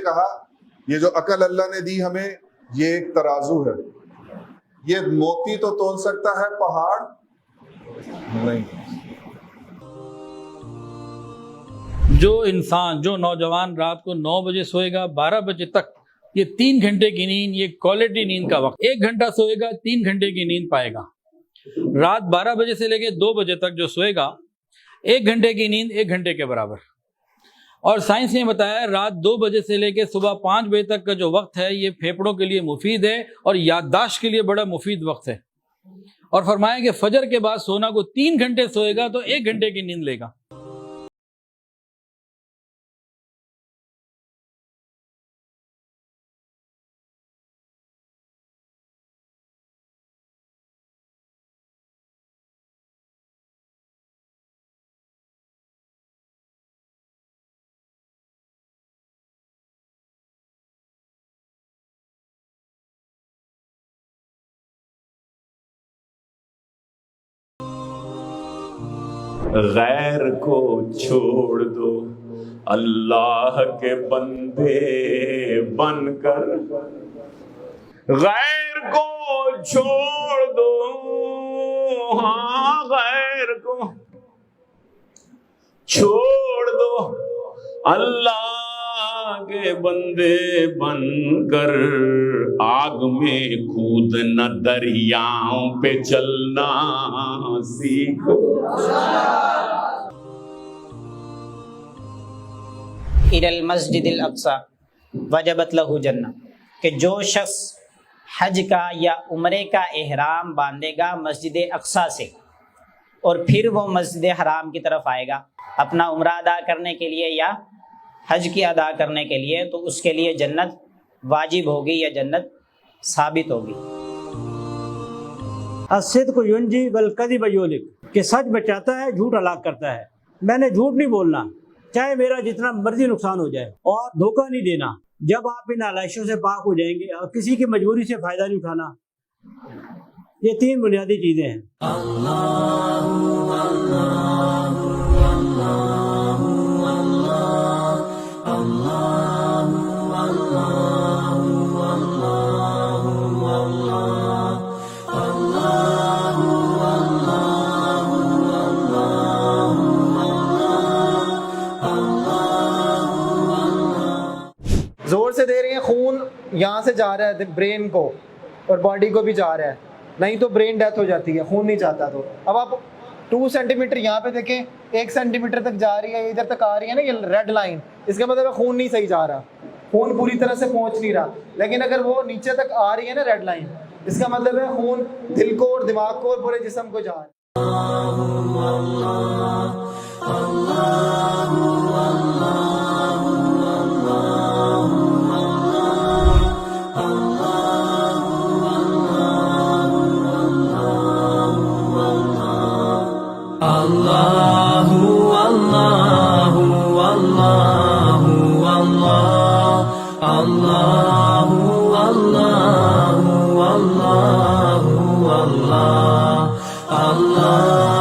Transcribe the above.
کہا یہ جو عقل اللہ نے دی ہمیں یہ ایک ترازو ہے، یہ موتی تو تول سکتا ہے، پہاڑ نہیں۔ جو انسان، جو نوجوان رات کو 9 بجے سوئے گا 12 بجے تک، یہ 3 گھنٹے کی نیند، یہ کوالٹی نیند کا وقت، 1 گھنٹہ سوئے گا 3 گھنٹے کی نیند پائے گا۔ رات 12 بجے سے لے کے 2 بجے تک جو سوئے گا 1 گھنٹے کی نیند 1 گھنٹے کے برابر۔ اور سائنس نے بتایا رات 2 بجے سے لے کے صبح 5 بجے تک کا جو وقت ہے یہ پھیپھڑوں کے لیے مفید ہے اور یادداشت کے لیے بڑا مفید وقت ہے۔ اور فرمایا کہ فجر کے بعد سونا کو 3 گھنٹے سوئے گا تو 1 گھنٹے کی نیند لے گا۔ غیر کو چھوڑ دو اللہ کے بندے بن کر، غیر کو چھوڑ دو، ہاں غیر کو چھوڑ دو اللہ کے بندے بن کر، آگ میں کودنا دریاؤں پہ چلنا سیکھو۔ الی المسجد الاقصی وجبت لہ جنہ، کہ جو شخص حج کا یا عمرے کا احرام باندھے گا مسجد اقصی سے اور پھر وہ مسجد حرام کی طرف آئے گا اپنا عمرہ ادا کرنے کے لیے یا حج کی ادا کرنے کے لیے، تو اس کے لیے جنت واجب ہوگی یا جنت ثابت ہوگی۔ الصدق ینجی والکذب یہلک، کہ سچ بچاتا ہے جھوٹ ہلاک کرتا ہے۔ میں نے جھوٹ نہیں بولنا چاہے میرا جتنا مرضی نقصان ہو جائے، اور دھوکہ نہیں دینا۔ جب آپ ان علائشوں سے پاک ہو جائیں گے اور کسی کی مجبوری سے فائدہ نہیں اٹھانا، یہ 3 بنیادی چیزیں ہیں۔ زور سے دے رہی ہیں، خون یہاں سے جا رہا ہے برین کو اور باڈی کو بھی جا رہا ہے، نہیں تو برین ڈیتھ ہو جاتی ہے، خون نہیں جاتا۔ تو اب آپ 2 سینٹی میٹر یہاں پہ دیکھیں، 1 سینٹی میٹر تک جا رہی ہے، ادھر تک آ رہی ہے نا یہ ریڈ لائن، اس کا مطلب ہے خون نہیں صحیح جا رہا، خون پوری طرح سے پہنچ نہیں رہا۔ لیکن اگر وہ نیچے تک آ رہی ہے نا ریڈ لائن، اس کا مطلب ہے خون دل کو اور دماغ کو اور پورے جسم کو جا رہا ہے۔ اللہ اللہ اللہ اللہ اللہ اللہ اللہ اللہ اللہ